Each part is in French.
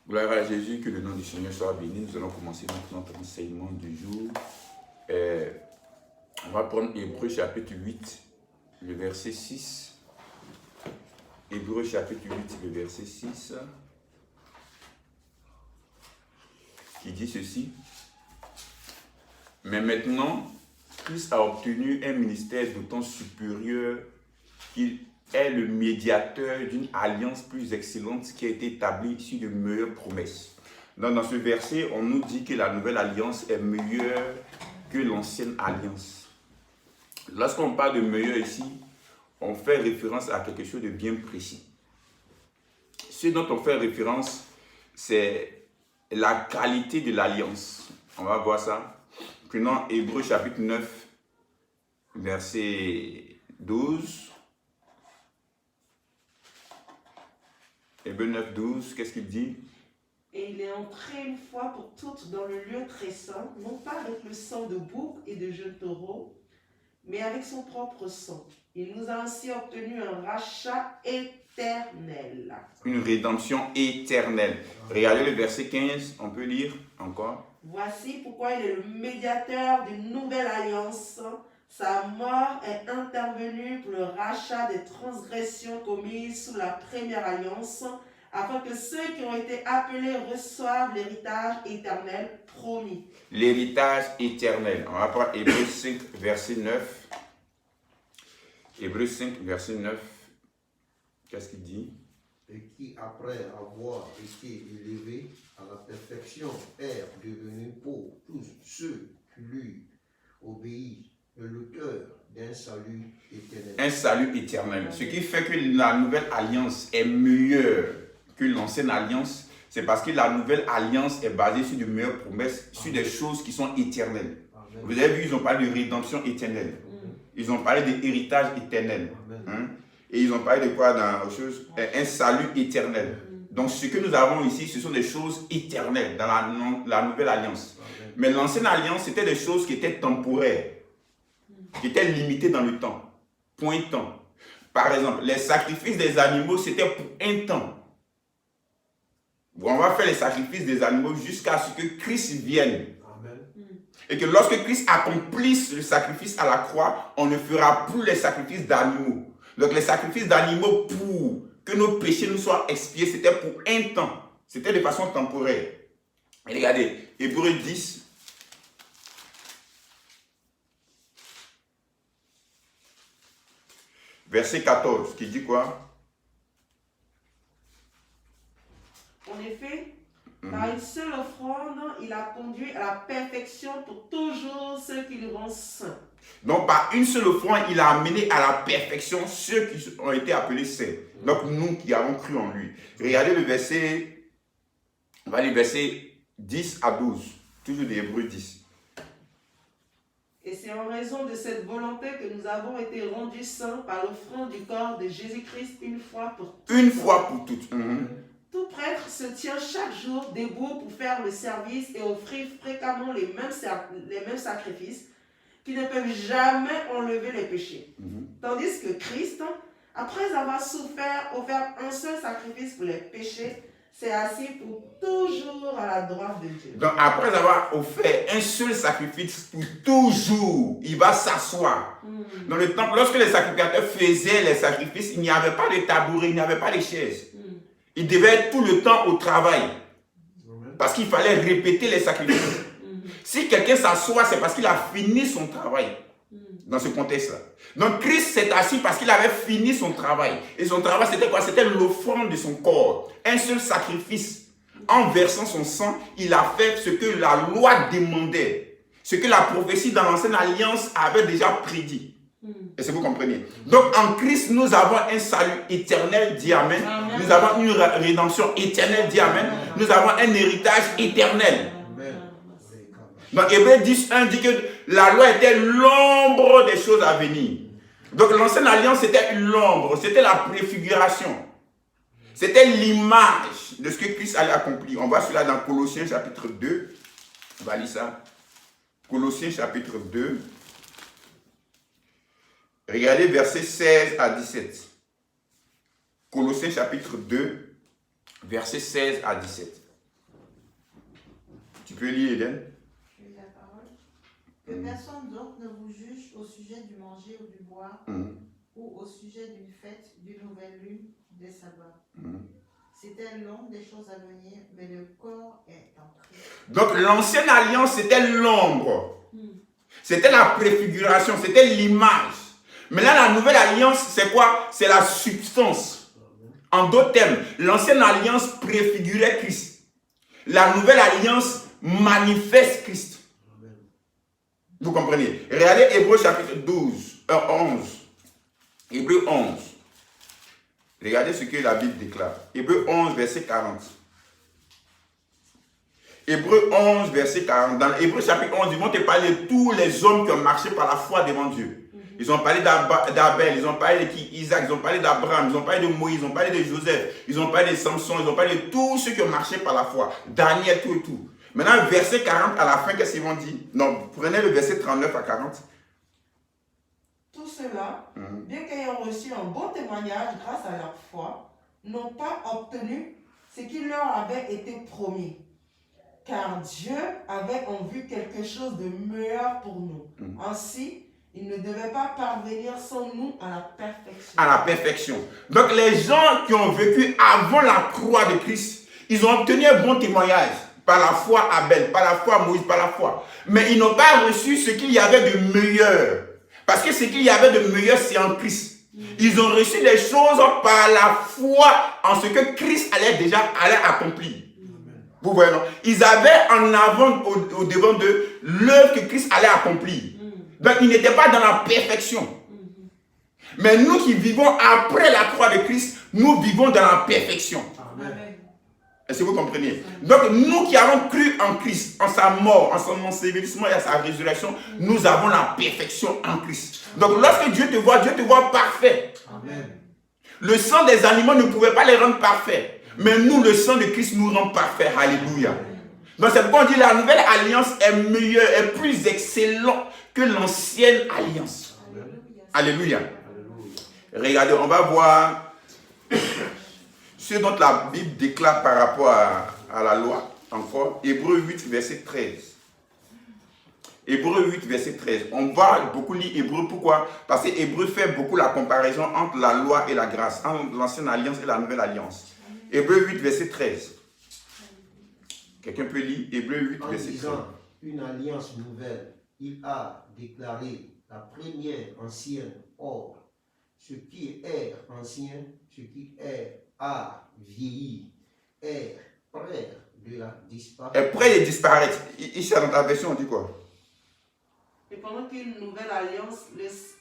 Gloire à Jésus, que le nom du Seigneur soit béni. Nous allons commencer notre enseignement du jour. On va prendre Hébreux chapitre 8, le verset 6. Hébreux chapitre 8, le verset 6, qui dit ceci. Mais maintenant, Christ a obtenu un ministère d'autant supérieur qu'il est le médiateur d'une alliance plus excellente qui a été établie sur de meilleures promesses. Donc, dans ce verset, on nous dit que la nouvelle alliance est meilleure que l'ancienne alliance. Lorsqu'on parle de meilleur ici, on fait référence à quelque chose de bien précis. Ce dont on fait référence, c'est la qualité de l'alliance. On va voir ça. Prenons Hébreux chapitre 9, verset 12. Hébreux 9, 12, qu'est-ce qu'il dit? Et il est entré une fois pour toutes dans le lieu très saint, non pas avec le sang de bouc et de jeunes taureaux, mais avec son propre sang. Il nous a ainsi obtenu un rachat éternel. Une rédemption éternelle. Regardez le verset 15, on peut lire encore. Voici pourquoi il est le médiateur d'une nouvelle alliance. Sa mort est intervenue pour le rachat des transgressions commises sous la première alliance, afin que ceux qui ont été appelés reçoivent l'héritage éternel promis. L'héritage éternel. On va prendre Hébreux 5, verset 9. Hébreux 5, verset 9. Qu'est-ce qu'il dit? Et qui, après avoir été élevé à la perfection, est devenu pour tous ceux qui lui obéissent l'auteur d'un salut éternel. Un salut éternel. Ce qui fait que la nouvelle alliance est meilleure que l'ancienne alliance, c'est parce que la nouvelle alliance est basée sur de meilleures promesses, sur des choses qui sont éternelles. Amen. Vous avez vu, ils ont parlé de rédemption éternelle. Ils ont parlé d'héritage éternel. Hein? Et ils ont parlé de quoi dans autre chose? Un salut éternel. Donc ce que nous avons ici, ce sont des choses éternelles dans la nouvelle alliance. Mais l'ancienne alliance, c'était des choses qui étaient temporaires, qui étaient limitées dans le temps, pointant. Par exemple, les sacrifices des animaux, c'était pour un temps. On va faire les sacrifices des animaux jusqu'à ce que Christ vienne. Amen. Et que lorsque Christ accomplisse le sacrifice à la croix, on ne fera plus les sacrifices d'animaux. Donc les sacrifices d'animaux pour que nos péchés nous soient expiés, c'était pour un temps. C'était de façon temporaire. Et regardez, Hébreux 10. Verset 14, qui dit quoi? En effet, par une seule offrande, il a conduit à la perfection pour toujours ceux qui le rendent saints. Donc, par une seule offrande, il a amené à la perfection ceux qui ont été appelés saints. Donc, nous qui avons cru en lui. Regardez le verset, on va lire verset 10 à 12, toujours des Hébreux 10. Et c'est en raison de cette volonté que nous avons été rendus saints par l'offrande du corps de Jésus-Christ une fois pour toutes. Une fois pour toutes. Tout prêtre se tient chaque jour debout pour faire le service et offrir fréquemment les mêmes sacrifices qui ne peuvent jamais enlever les péchés. Tandis que Christ, après avoir offert un seul sacrifice pour les péchés, s'est assis pour toujours à la droite de Dieu. Donc après avoir offert un seul sacrifice pour toujours, il va s'asseoir. Dans le temple, lorsque les sacrificateurs faisaient les sacrifices, il n'y avait pas de tabouret, il n'y avait pas de chaises. Il devait être tout le temps au travail. Parce qu'il fallait répéter les sacrifices. Si quelqu'un s'assoit, c'est parce qu'il a fini son travail. Dans ce contexte-là. Donc Christ s'est assis parce qu'il avait fini son travail. Et son travail, c'était quoi? C'était l'offrande de son corps. Un seul sacrifice. En versant son sang, il a fait ce que la loi demandait. Ce que la prophétie dans l'ancienne alliance avait déjà prédit. Est-ce que vous comprenez? Donc en Christ, nous avons un salut éternel, dit Amen. Amen. Nous avons une rédemption éternelle, dit Amen. Amen. Nous avons un héritage éternel. Amen. Donc Hébreux 10:1 dit que la loi était l'ombre des choses à venir. Donc l'ancienne alliance, c'était l'ombre, c'était la préfiguration. C'était l'image de ce que Christ allait accomplir. On voit cela dans Colossiens chapitre 2. On va lire ça. Colossiens chapitre 2. Regardez versets 16 à 17. Colossiens chapitre 2, versets 16 à 17. Tu peux lire, Eden? Je lis la parole. Que personne donc ne vous juge au sujet du manger ou du boire, ou au sujet d'une fête, d'une nouvelle lune, des sabbats. C'était l'ombre des choses à venir, mais le corps est en Christ. Donc l'ancienne alliance, c'était l'ombre. C'était la préfiguration, c'était l'image. Mais là, la nouvelle alliance, c'est quoi? C'est la substance. En d'autres termes, l'ancienne alliance préfigurait Christ. La nouvelle alliance manifeste Christ. Vous comprenez? Regardez Hébreux chapitre 11. Hébreux 11. Regardez ce que la Bible déclare. Hébreux 11, verset 40. Hébreux 11, verset 40. Dans Hébreux chapitre 11, ils vont te parler de tous les hommes qui ont marché par la foi devant Dieu. Ils ont parlé d'Abel, ils ont parlé d'Isaac, ils ont parlé d'Abraham, ils ont parlé de Moïse, ils ont parlé de Joseph, ils ont parlé de Samson, ils ont parlé de tous ceux qui ont marché par la foi. Daniel, tout et tout. Maintenant, verset 40 à la fin, qu'est-ce qu'ils vont dire? Non, prenez le verset 39 à 40. Tout cela, bien qu'ayant reçu un bon témoignage grâce à leur foi, n'ont pas obtenu ce qui leur avait été promis. Car Dieu avait en vue quelque chose de meilleur pour nous. Ainsi, il ne devait pas parvenir sans nous à la perfection. À la perfection. Donc les gens qui ont vécu avant la croix de Christ, ils ont obtenu un bon témoignage. Par la foi Abel, par la foi Moïse, par la foi. Mais ils n'ont pas reçu ce qu'il y avait de meilleur. Parce que ce qu'il y avait de meilleur, c'est en Christ. Ils ont reçu les choses par la foi en ce que Christ allait accomplir. Vous voyez, non? Ils avaient en avant, au devant d'eux, l'œuvre que Christ allait accomplir. Donc, ils n'étaient pas dans la perfection. Mais nous qui vivons après la croix de Christ, nous vivons dans la perfection. Amen. Est-ce que vous comprenez? Donc, nous qui avons cru en Christ, en sa mort, en son ensevelissement et à sa résurrection, nous avons la perfection en Christ. Donc, lorsque Dieu te voit parfait. Amen. Le sang des animaux ne pouvait pas les rendre parfaits. Mais nous, le sang de Christ nous rend parfaits. Alléluia. Donc, c'est pourquoi on dit que la nouvelle alliance est meilleure, est plus excellente que l'ancienne alliance. Alléluia. Regardez, on va voir ce dont la Bible déclare par rapport à la loi. Encore, Hébreux 8, verset 13. Hébreux 8, verset 13. On va beaucoup lire Hébreux. Pourquoi? Parce que Hébreux fait beaucoup la comparaison entre la loi et la grâce, entre l'ancienne alliance et la nouvelle alliance. Hébreux 8, verset 13. Quelqu'un peut lire Hébreux 8, verset 13. En disant une alliance nouvelle, il a déclaré la première ancienne. Or, ce qui est ancien, ce qui a vieilli, est près de la disparition. Est près de disparaître. Ici, dans ta version, on dit quoi? Et pendant qu'une nouvelle alliance laisse...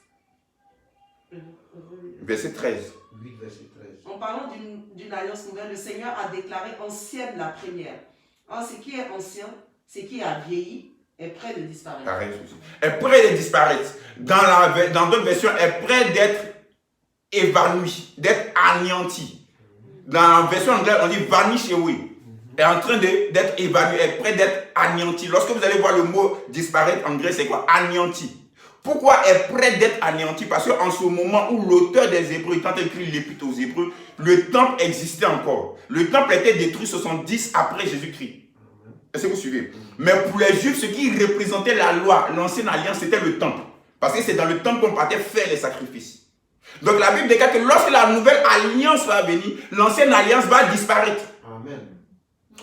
Verset 13. 8, verset 13. En parlant d'une alliance nouvelle, le Seigneur a déclaré ancienne la première. Or, ce qui est ancien, ce qui a vieilli, est près de disparaître. Pareil, est près de disparaître. Dans d'autres versions, est près d'être évanoui, d'être anéanti. Dans la version anglaise, on dit vanish away. Est en train d'être évanoui, est près d'être anéanti. Lorsque vous allez voir le mot disparaître en grec, c'est quoi? Anéanti. Pourquoi est près d'être anéanti? Parce qu'en ce moment où l'auteur des Hébreux est en train d'écrire l'épître aux Hébreux, le temple existait encore. Le temple était détruit 70 après Jésus-Christ. Est-ce que vous suivez? Mais pour les Juifs, ce qui représentait la loi, l'ancienne alliance, c'était le temple. Parce que c'est dans le temple qu'on partait faire les sacrifices. Donc la Bible déclare que lorsque la nouvelle alliance va venir, l'ancienne alliance va disparaître. Amen.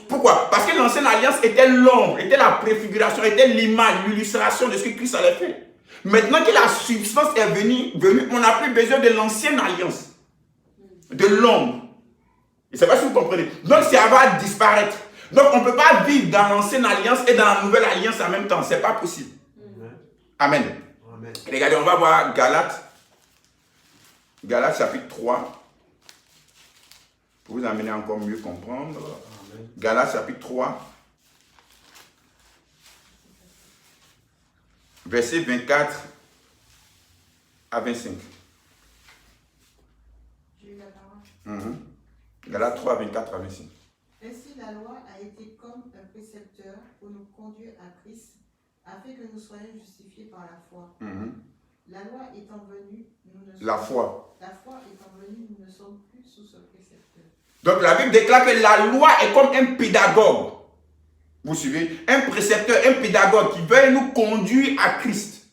Pourquoi? Parce que l'ancienne alliance était l'ombre, était la préfiguration, était l'image, l'illustration de ce que Christ allait faire. Maintenant que la substance est venue, on n'a plus besoin de l'ancienne alliance, de l'ombre. Je ne sais pas si vous comprenez. Donc ça va disparaître. Donc on ne peut pas vivre dans l'ancienne alliance et dans la nouvelle alliance en même temps. Ce n'est pas possible. Amen. Amen. Regardez, on va voir Galates. Galates chapitre 3. Pour vous amener encore mieux comprendre. Amen. Galates chapitre 3. Versets 24 à 25. J'ai eu la parole. Galates 3, 24 à 25. Ainsi, la loi a été comme un précepteur pour nous conduire à Christ, afin que nous soyons justifiés par la foi. La loi étant venue, La foi étant venue, nous ne sommes plus sous ce précepteur. Donc la Bible déclare que la loi est comme un pédagogue. Vous suivez? Un précepteur, un pédagogue qui veut nous conduire à Christ.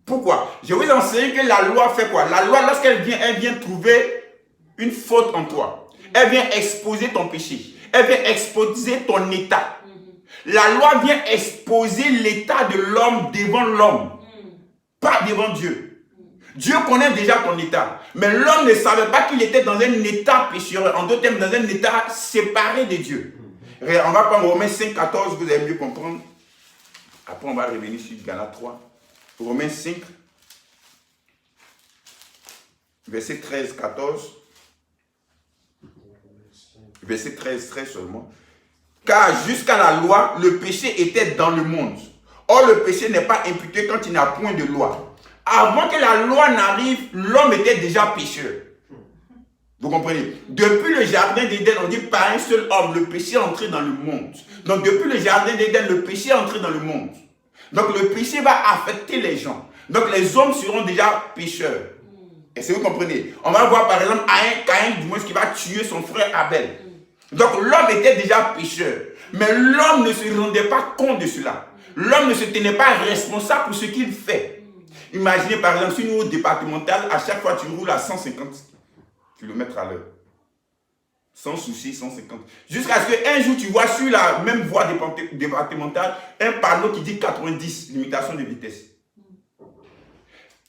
Pourquoi? Je vous enseigne que la loi fait quoi? La loi, lorsqu'elle vient, elle vient trouver une faute en toi. Elle vient exposer ton péché. Elle vient exposer ton état. La loi vient exposer l'état de l'homme devant l'homme, pas devant Dieu. Dieu connaît déjà ton état. Mais l'homme ne savait pas qu'il était dans un état pécheur. En d'autres termes, dans un état séparé de Dieu. On va prendre Romains 5, 14, vous allez mieux comprendre. Après, on va revenir sur Galates 3. Romains 5, verset 13, 14. Verset 13, 13 seulement. Car jusqu'à la loi, le péché était dans le monde. Or, le péché n'est pas imputé quand il n'y a point de loi. Avant que la loi n'arrive, l'homme était déjà pécheur. Vous comprenez? Depuis le jardin d'Éden, on dit par un seul homme, le péché est entré dans le monde. Donc, depuis le jardin d'Éden, le péché est entré dans le monde. Donc, le péché va affecter les gens. Donc, les hommes seront déjà pécheurs. Est-ce que vous comprenez? On va voir par exemple Caïn, du moins, qui va tuer son frère Abel. Donc, l'homme était déjà pécheur. Mais l'homme ne se rendait pas compte de cela. L'homme ne se tenait pas responsable pour ce qu'il fait. Imaginez par exemple, sur une route départementale, à chaque fois tu roules à 150 km à l'heure. Sans souci, 150. Jusqu'à ce qu'un jour, tu vois sur la même voie départementale un panneau qui dit 90, limitation de vitesse.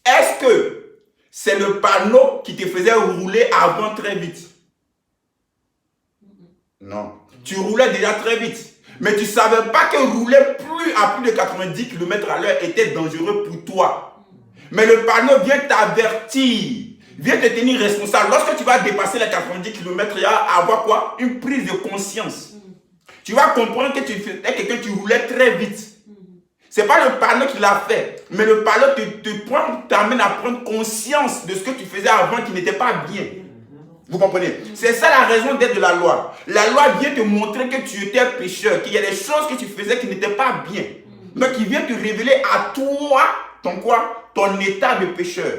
Est-ce que c'est le panneau qui te faisait rouler avant très vite? Non. Tu roulais déjà très vite. Mais tu ne savais pas que rouler à plus de 90 km à l'heure était dangereux pour toi. Mais le panneau vient t'avertir, vient te tenir responsable. Lorsque tu vas dépasser les 90 km, il va avoir quoi? Une prise de conscience. Tu vas comprendre que tu es quelqu'un qui roulait très vite. Ce n'est pas le panneau qui l'a fait, mais le panneau t'amène à prendre conscience de ce que tu faisais avant qui n'était pas bien. Vous comprenez? C'est ça la raison d'être de la loi. La loi vient te montrer que tu étais pécheur, qu'il y a des choses que tu faisais qui n'étaient pas bien. Donc il vient te révéler à toi, ton état de pécheur.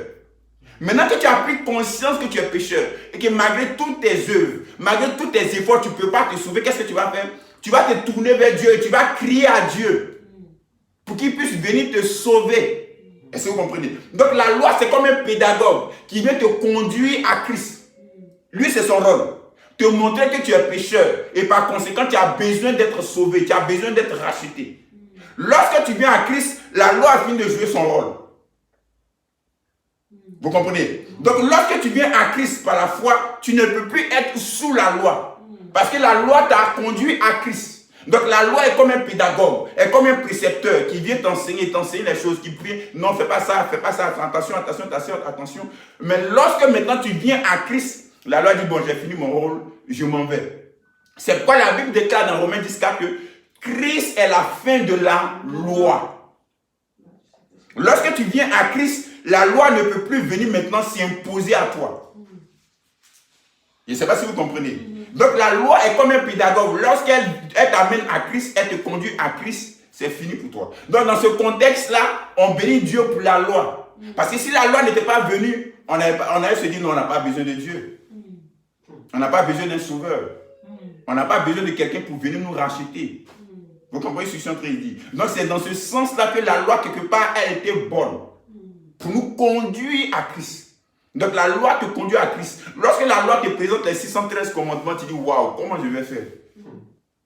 Maintenant que tu as pris conscience que tu es pécheur, et que malgré toutes tes œuvres, malgré tous tes efforts, tu ne peux pas te sauver, qu'est-ce que tu vas faire? Tu vas te tourner vers Dieu et tu vas crier à Dieu pour qu'il puisse venir te sauver. Est-ce que vous comprenez? Donc la loi, c'est comme un pédagogue qui vient te conduire à Christ. Lui, c'est son rôle. Te montrer que tu es pécheur et par conséquent, tu as besoin d'être sauvé, tu as besoin d'être racheté. Lorsque tu viens à Christ, la loi a fini de jouer son rôle. Vous comprenez? Donc, lorsque tu viens à Christ par la foi, tu ne peux plus être sous la loi. Parce que la loi t'a conduit à Christ. Donc, la loi est comme un pédagogue, est comme un précepteur qui vient t'enseigner les choses, qui dit non, fais pas ça, attention, attention, attention, attention. Mais lorsque maintenant tu viens à Christ, la loi dit, bon, j'ai fini mon rôle, je m'en vais. C'est pourquoi la Bible déclare dans Romains 10,4 que Christ est la fin de la loi. Lorsque tu viens à Christ, la loi ne peut plus venir maintenant s'imposer à toi. Je ne sais pas si vous comprenez. Donc la loi est comme un pédagogue. Lorsqu'elle t'amène à Christ, elle te conduit à Christ, c'est fini pour toi. Donc dans ce contexte-là, on bénit Dieu pour la loi. Parce que si la loi n'était pas venue, on allait se dire non, on n'a pas besoin de Dieu. On n'a pas besoin d'un sauveur. On n'a pas besoin de quelqu'un pour venir nous racheter. Vous comprenez ce que je suis en train de dire? Donc c'est dans ce sens-là que la loi, quelque part, elle était bonne. Pour nous conduire à Christ. Donc la loi te conduit à Christ. Lorsque la loi te présente les 613 commandements, tu dis waouh, comment je vais faire?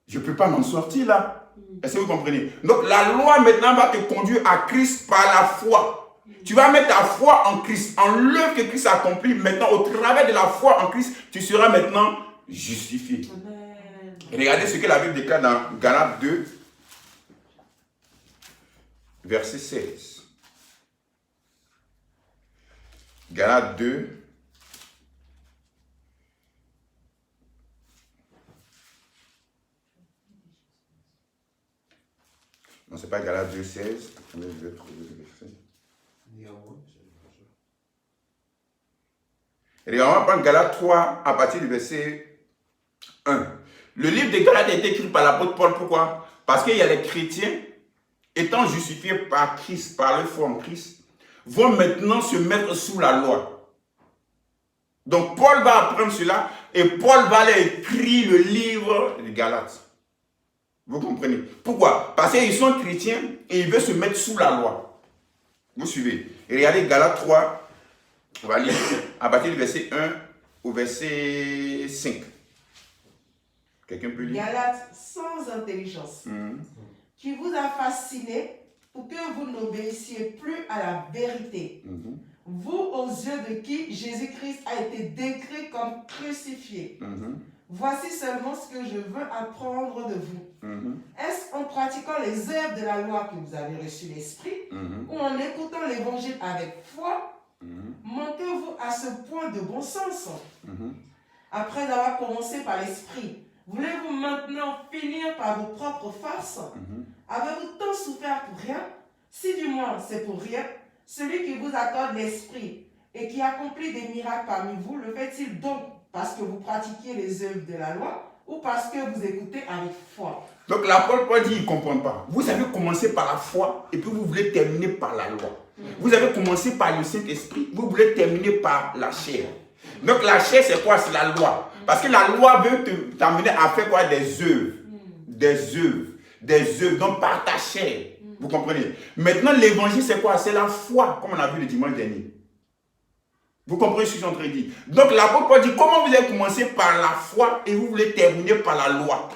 Je ne peux pas m'en sortir là. Est-ce que vous comprenez? Donc la loi maintenant va te conduire à Christ par la foi. Tu vas mettre ta foi en Christ, en l'œuvre que Christ a accomplie. Maintenant, au travers de la foi en Christ, tu seras maintenant justifié. Amen. Regardez ce que la Bible déclare dans Galates 2, verset 16. Galates 2, non, ce n'est pas Galates 2, 16. Attendez, je vais trouver le verset. Et on va prendre Galates 3 à partir du verset 1. Le livre de Galates a été écrit par l'apôtre Paul. Pourquoi? Parce qu'il y a les chrétiens, étant justifiés par Christ, par leur foi en Christ, vont maintenant se mettre sous la loi. Donc Paul va apprendre cela et Paul va aller écrire le livre de Galates. Vous comprenez? Pourquoi? Parce qu'ils sont chrétiens et ils veulent se mettre sous la loi. Vous suivez? Et regardez Galates 3, on va lire à partir du verset 1 au verset 5. Quelqu'un peut lire? Galates sans intelligence, qui vous a fasciné pour que vous n'obéissiez plus à la vérité. Vous, aux yeux de qui Jésus-Christ a été décrit comme crucifié. Voici seulement ce que je veux apprendre de vous. Est-ce en pratiquant les œuvres de la loi que vous avez reçu l'Esprit, ou en écoutant l'Évangile avec foi, manquez-vous à ce point de bon sens? Après avoir commencé par l'Esprit, voulez-vous maintenant finir par vos propres forces? Avez-vous tant souffert pour rien? Si du moins c'est pour rien, celui qui vous accorde l'Esprit et qui accomplit des miracles parmi vous, le fait-il donc parce que vous pratiquiez les œuvres de la loi ou parce que vous écoutez avec foi? Donc l'apôtre Paul dit, il ne comprend pas. Vous avez commencé par la foi et puis vous voulez terminer par la loi. Vous avez commencé par le Saint-Esprit, vous voulez terminer par la chair. Donc la chair, c'est quoi? C'est la loi. Parce que la loi veut t'amener à faire quoi? Des œuvres. Des œuvres. Des œuvres. Donc par ta chair. Vous comprenez? Maintenant, l'évangile, c'est quoi? C'est la foi, comme on a vu le dimanche dernier. Vous comprenez ce que je suis en train de dire? Donc l'apôtre Paul dit, comment vous avez commencé par la foi et vous voulez terminer par la loi?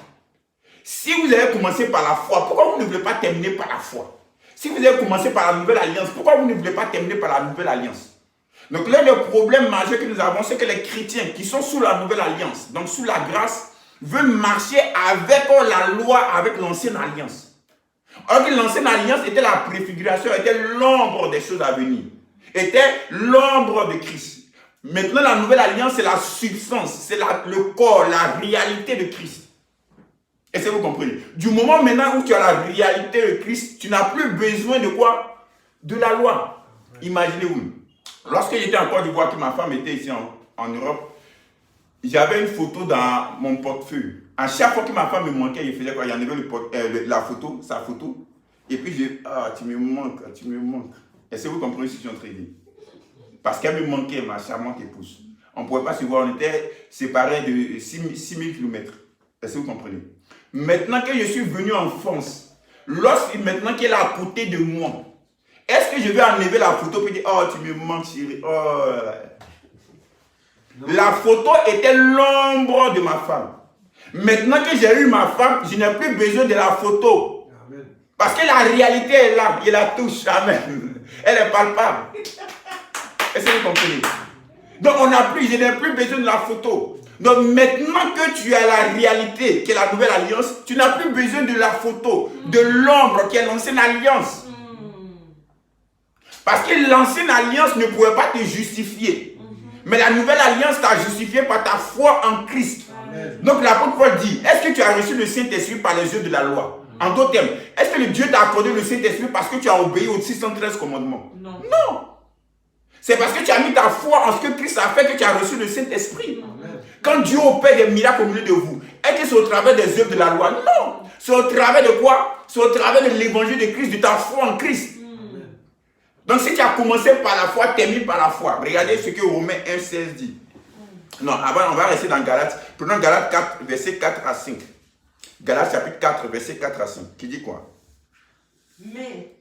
Si vous avez commencé par la foi, pourquoi vous ne voulez pas terminer par la foi? Si vous avez commencé par la nouvelle alliance, pourquoi vous ne voulez pas terminer par la nouvelle alliance? Donc l'un des problèmes majeurs que nous avons, c'est que les chrétiens qui sont sous la nouvelle alliance, donc sous la grâce, veulent marcher avec la loi, avec l'ancienne alliance. Or que l'ancienne alliance était la préfiguration, était l'ombre des choses à venir, était l'ombre de Christ. Maintenant la nouvelle alliance, c'est la substance, c'est le corps, la réalité de Christ. Est-ce que vous comprenez? Du moment maintenant où tu as la réalité de Christ, tu n'as plus besoin de quoi? De la loi. Imaginez-vous. Lorsque j'étais en Côte d'Ivoire, que ma femme était ici en Europe, j'avais une photo dans mon portefeuille. À chaque fois que ma femme me manquait, il faisait quoi? Il enlevait la photo, sa photo. Et puis tu me manques, tu me manques. Est-ce que vous comprenez ce que je suis en train de dire? Parce qu'elle me manquait, ma charmante épouse. On ne pouvait pas se voir, on était séparés de 6000 km. Est-ce que vous comprenez? Maintenant que je suis venu en France, maintenant qu'elle est à côté de moi, est-ce que je vais enlever la photo et dire, oh, tu me manques, chérie. Oh. La photo était l'ombre de ma femme. Maintenant que j'ai eu ma femme, je n'ai plus besoin de la photo. Amen. Parce que la réalité est là, je la touche. Amen. Elle est palpable. Est-ce que vous comprenez? Donc je n'ai plus besoin de la photo. Donc maintenant que tu as la réalité, qui est la nouvelle alliance, tu n'as plus besoin de la photo, de l'ombre qui est l'ancienne alliance. Parce que l'ancienne alliance ne pouvait pas te justifier. Mais la nouvelle alliance t'a justifié par ta foi en Christ. Amen. Donc l'apôtre Paul dit, est-ce que tu as reçu le Saint-Esprit par les yeux de la loi? En d'autres termes, est-ce que le Dieu t'a accordé le Saint-Esprit parce que tu as obéi aux 613 commandements? Non. Non. C'est parce que tu as mis ta foi en ce que Christ a fait que tu as reçu le Saint-Esprit. Quand Dieu opère des miracles au milieu de vous, est-ce que c'est au travers des œuvres de la loi? Non. C'est au travers de quoi? C'est au travers de l'évangile de Christ, de ta foi en Christ. Donc si tu as commencé par la foi, termine par la foi. Regardez ce que Romains 1,16 dit. Non, avant on va rester dans Galates. Prenons Galates 4, versets 4 à 5. Galates chapitre 4, versets 4 à 5. Qui dit quoi? Mais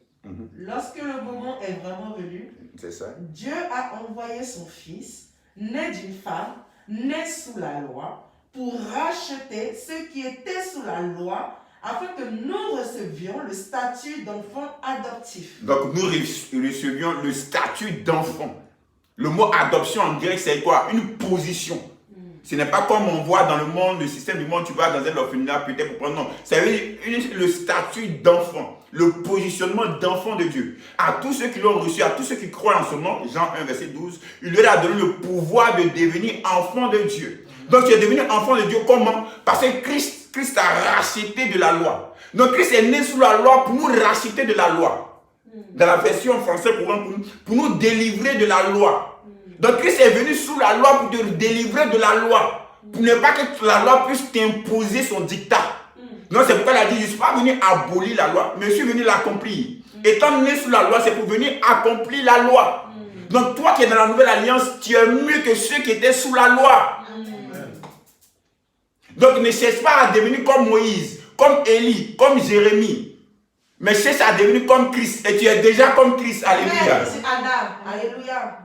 lorsque le moment est vraiment venu, c'est ça. Dieu a envoyé son Fils, né d'une femme, né sous la loi, pour racheter ceux qui étaient sous la loi, afin que nous recevions le statut d'enfant adoptif. Donc nous recevions le statut d'enfant. Le mot adoption en grec, c'est quoi? Une position. Ce n'est pas comme on voit dans le monde, le système du monde, tu vas dans un orphelinat peut-être pour prendre. Non, c'est le statut d'enfant, le positionnement d'enfant de Dieu. À tous ceux qui l'ont reçu, à tous ceux qui croient en son nom, Jean 1, verset 12, il leur a donné le pouvoir de devenir enfant de Dieu. Donc tu es devenu enfant de Dieu comment? Parce que Christ t'a racheté de la loi. Donc Christ est né sous la loi pour nous racheter de la loi. Dans la version française, pour nous délivrer de la loi. Donc Christ est venu sous la loi pour te délivrer de la loi. Pour ne pas que la loi puisse t'imposer son dictat. Non, c'est pourquoi il a dit, je ne suis pas venu abolir la loi, mais je suis venu l'accomplir. Étant né sous la loi, c'est pour venir accomplir la loi. Donc toi qui es dans la nouvelle alliance, tu es mieux que ceux qui étaient sous la loi. Donc ne cherche pas à devenir comme Moïse. comme Élie, comme Jérémie. Mais cherche à devenir comme Christ. Et tu es déjà comme Christ. Alléluia. C'est Adam. Alléluia.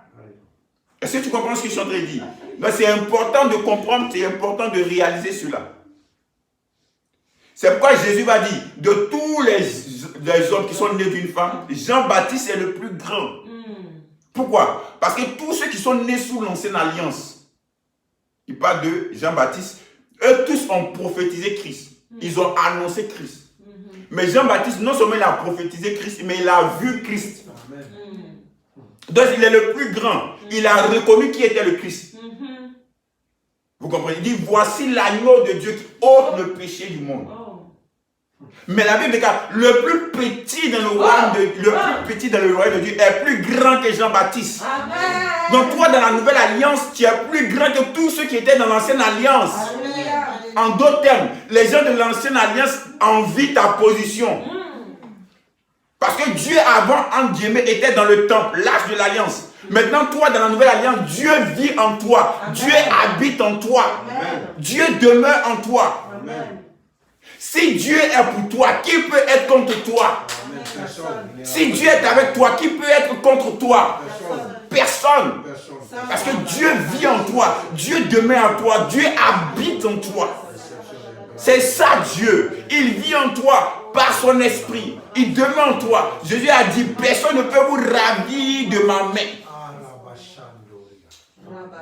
Est-ce que tu comprends ce que je suis en train de dire? Donc c'est important de comprendre, c'est important de réaliser cela. C'est pourquoi Jésus va dire, de tous les hommes qui sont nés d'une femme, Jean-Baptiste est le plus grand. Pourquoi? Parce que tous ceux qui sont nés sous l'ancienne alliance, il parle de Jean-Baptiste, eux tous ont prophétisé Christ. Ils ont annoncé Christ. Mais Jean-Baptiste, non seulement il a prophétisé Christ, mais il a vu Christ. Donc il est le plus grand. Il a reconnu qui était le Christ. Vous comprenez? Il dit, voici l'agneau de Dieu qui ôte le péché du monde. Mais la Bible déclare, le plus petit dans le royaume de Dieu est plus grand que Jean-Baptiste. Donc toi, dans la nouvelle alliance, tu es plus grand que tous ceux qui étaient dans l'ancienne alliance. En d'autres termes, les gens de l'ancienne alliance envient ta position. Parce que Dieu avant, entre guillemets, était dans le temple, l'arche de l'alliance. Maintenant, toi, dans la nouvelle alliance, Dieu vit en toi. Dieu habite en toi. Dieu demeure en toi. Si Dieu est pour toi, qui peut être contre toi? Si Dieu est avec toi, qui peut être contre toi? Personne. Parce que Dieu vit en toi. Dieu demeure en toi. Dieu habite en toi. C'est ça Dieu. Il vit en toi par son esprit. Il demeure en toi. Jésus a dit, personne ne peut vous ravir de ma main.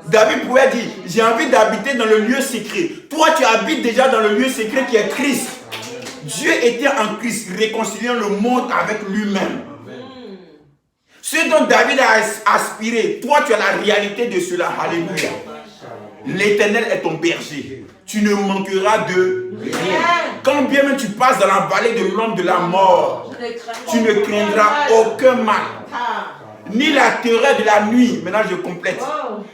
David pouvait dire, j'ai envie d'habiter dans le lieu secret. Toi, tu habites déjà dans le lieu secret qui est Christ. Dieu était en Christ, réconciliant le monde avec lui-même. Ce dont David a aspiré, toi, tu as la réalité de cela. Alléluia. L'Éternel est ton berger. Tu ne manqueras de rien. Quand bien même tu passes dans la vallée de l'ombre de la mort, tu ne craindras aucun mal. Ni la terreur de la nuit, maintenant je complète,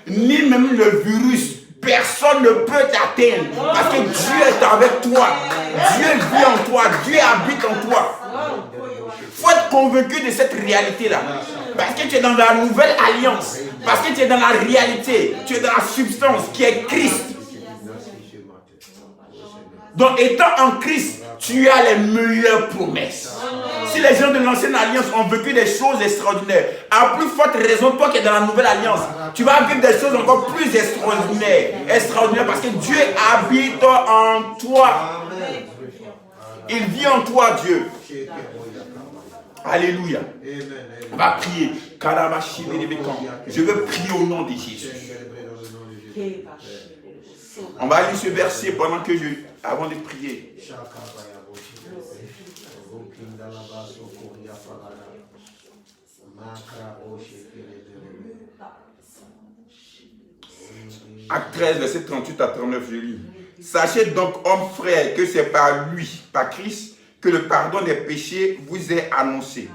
ni même le virus, personne ne peut t'atteindre, parce que Dieu est avec toi, Dieu vit en toi, Dieu habite en toi. Il faut être convaincu de cette réalité-là, parce que tu es dans la nouvelle alliance, parce que tu es dans la réalité, tu es dans la substance qui est Christ. Donc étant en Christ, tu as les meilleures promesses. Si les gens de l'ancienne alliance ont vécu des choses extraordinaires, à plus forte raison, toi qui es dans la nouvelle alliance, tu vas vivre des choses encore plus extraordinaires parce que Dieu habite en toi. Il vit en toi, Dieu. Alléluia. On va prier. Je veux prier au nom de Jésus. On va lire ce verset pendant que avant de prier. Acte 13, verset 38 à 39, je lis. Sachez donc, hommes frères, que c'est par lui, par Christ, que le pardon des péchés vous est annoncé.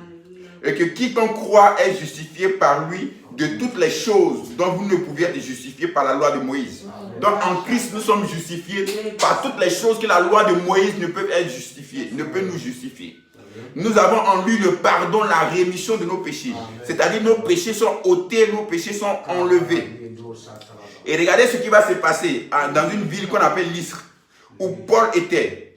Et que quiconque croit est justifié par lui de toutes les choses dont vous ne pouviez être justifiés par la loi de Moïse. Donc en Christ, nous sommes justifiés par toutes les choses que la loi de Moïse ne peut être justifiée, ne peut nous justifier. Nous avons en lui le pardon, la rémission de nos péchés. C'est-à-dire nos péchés sont ôtés, nos péchés sont enlevés. Et regardez ce qui va se passer dans une ville qu'on appelle Lystre, où Paul était.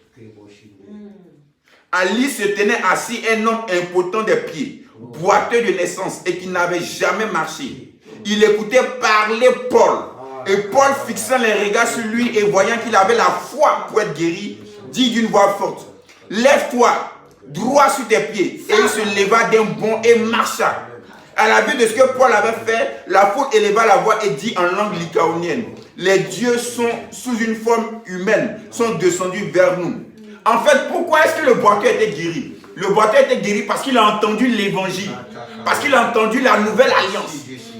À Lystre se tenait assis un homme impotent des pieds, boiteux de naissance et qui n'avait jamais marché. Il écoutait parler Paul. Et Paul, fixant les regards sur lui et voyant qu'il avait la foi pour être guéri, dit d'une voix forte, « Lève-toi, droit sur tes pieds. » Et il se leva d'un bond et marcha. À la vue de ce que Paul avait fait, la foule éleva la voix et dit en langue lycaonienne, « Les dieux sont sous une forme humaine, sont descendus vers nous. » En fait, pourquoi est-ce que le boiteux était guéri? Le boiteux était guéri parce qu'il a entendu l'évangile, parce qu'il a entendu la nouvelle alliance,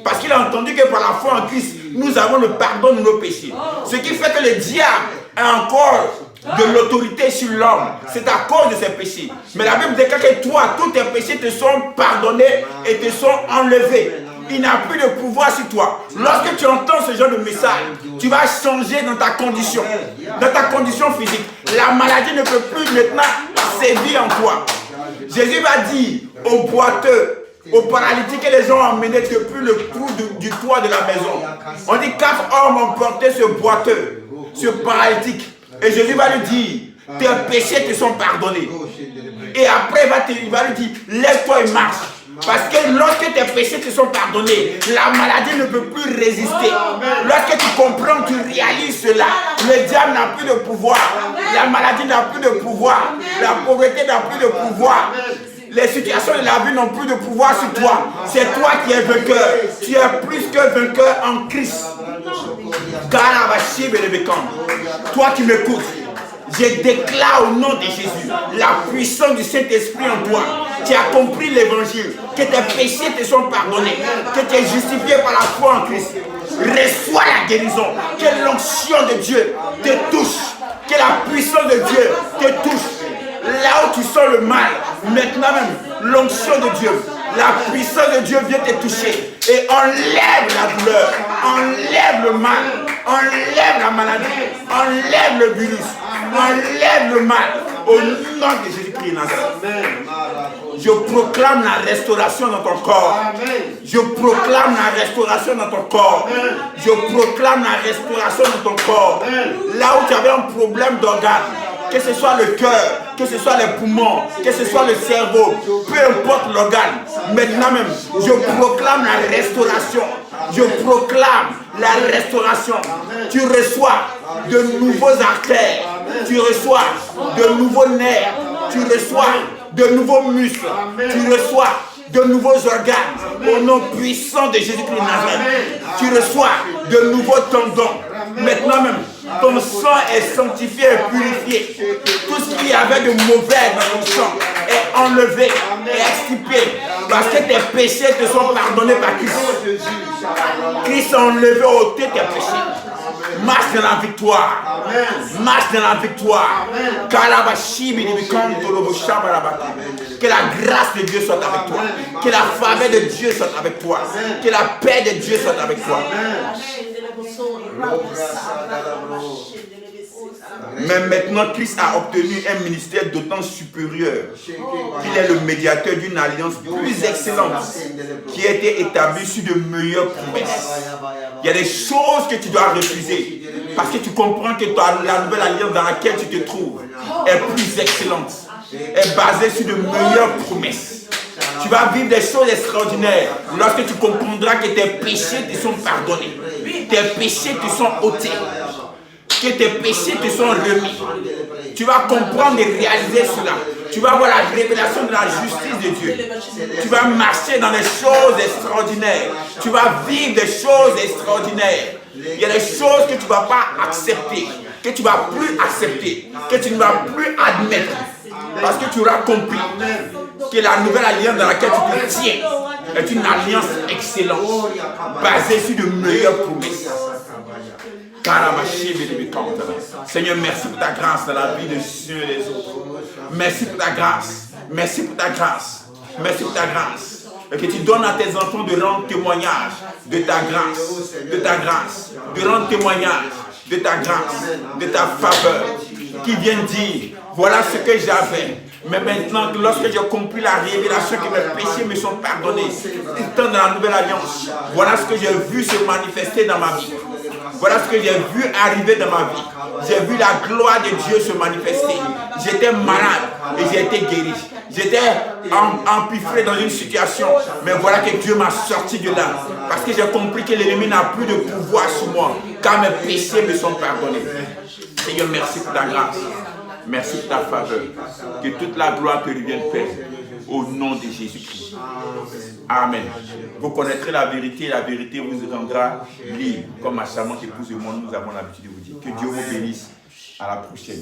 parce qu'il a entendu que par la foi en Christ, nous avons le pardon de nos péchés. Ce qui fait que le diable a encore de l'autorité sur l'homme. C'est à cause de ses péchés. Mais la Bible déclare que toi, tous tes péchés te sont pardonnés et te sont enlevés. Il n'a plus de pouvoir sur toi. Lorsque tu entends ce genre de message, tu vas changer dans ta condition physique. La maladie ne peut plus maintenant sévir en toi. Jésus va dire aux boiteux, aux paralytiques que les gens ont emmenés depuis le trou du toit de la maison. On dit 4 hommes ont porté ce boiteux, ce paralytique. Et Jésus va lui dire, Tes péchés te sont pardonnés. Et après, il va lui dire, lève-toi et marche. Parce que lorsque tes péchés te sont pardonnés, la maladie ne peut plus résister. Lorsque tu comprends, tu réalises cela, le diable n'a plus de pouvoir. La maladie n'a plus de pouvoir. La pauvreté n'a plus de pouvoir. Les situations de la vie n'ont plus de pouvoir sur toi. C'est toi qui es vainqueur. Tu es plus que vainqueur en Christ. Toi qui m'écoutes, je déclare au nom de Jésus la puissance du Saint-Esprit en toi. Tu as compris l'évangile, que tes péchés te sont pardonnés, que tu es justifié par la foi en Christ. Reçois la guérison, que l'onction de Dieu te touche, que la puissance de Dieu te touche. Là où tu sens le mal, maintenant même, l'onction de Dieu, la puissance de Dieu vient te toucher et enlève la douleur, enlève le mal, enlève la maladie, enlève le virus, enlève le mal au nom de Jésus-Christ Nazareth. Je proclame la restauration dans ton corps. Je proclame la restauration dans ton corps. Je proclame la restauration dans ton corps. Là où tu avais un problème d'organe, que ce soit le cœur, que ce soit les poumons, que ce soit le cerveau, peu importe l'organe, maintenant même, je proclame la restauration. Je proclame la restauration. Tu reçois de nouveaux artères, tu reçois de nouveaux nerfs, tu reçois de nouveaux muscles, tu reçois de nouveaux organes au nom puissant de Jésus-Christ Nazareth. Tu reçois de nouveaux tendons. Maintenant même, ton sang est sanctifié et purifié. Tout ce qu'il y avait de mauvais dans ton sang est enlevé et extirpé parce que tes péchés te sont pardonnés par Christ. Christ a enlevé, ôté tes péchés. Marche dans la victoire. Marche dans la victoire. Que la grâce de Dieu soit avec toi. Que la faveur de Dieu soit avec toi. Que la paix de Dieu soit avec toi. Mais maintenant, Christ a obtenu un ministère d'autant supérieur qu'il est le médiateur d'une alliance plus excellente qui a été établie sur de meilleures promesses. Il y a des choses que tu dois refuser parce que tu comprends que la nouvelle alliance dans laquelle tu te trouves est plus excellente, est basée sur de meilleures promesses. Tu vas vivre des choses extraordinaires lorsque tu comprendras que tes péchés te sont pardonnés, tes péchés te sont ôtés, que tes péchés te sont remis. Tu vas comprendre et réaliser cela. Tu vas voir la révélation de la justice de Dieu. Tu vas marcher dans des choses extraordinaires. Tu vas vivre des choses extraordinaires. Il y a des choses que tu ne vas pas accepter, que tu ne vas plus accepter, que tu ne vas plus admettre. Parce que tu auras compris que la nouvelle alliance dans laquelle tu te tiens est une alliance excellente, basée sur de meilleures promesses. Seigneur, merci pour ta grâce dans la vie des uns et des autres. Merci pour ta grâce. Merci pour ta grâce. Merci pour ta grâce. Et que tu donnes à tes enfants de rendre témoignage de ta grâce, de ta grâce, de rendre témoignage de ta grâce, de ta faveur, qui vient dire, voilà ce que j'avais. Mais maintenant, lorsque j'ai compris la révélation que mes péchés me sont pardonnés, étant dans la nouvelle alliance, voilà ce que j'ai vu se manifester dans ma vie. Voilà ce que j'ai vu arriver dans ma vie. J'ai vu la gloire de Dieu se manifester. J'étais malade et j'ai été guéri. J'étais empiffré dans une situation. Mais voilà que Dieu m'a sorti de là. Parce que j'ai compris que l'ennemi n'a plus de pouvoir sur moi. Car mes péchés me sont pardonnés. Seigneur, merci pour ta grâce. Merci pour ta faveur. Que toute la gloire te revienne, Père. Au nom de Jésus-Christ. Amen. Vous connaîtrez la vérité et la vérité vous rendra libre. Comme ma charmante épouse et moi, nous avons l'habitude de vous dire. Que Dieu vous bénisse. À la prochaine.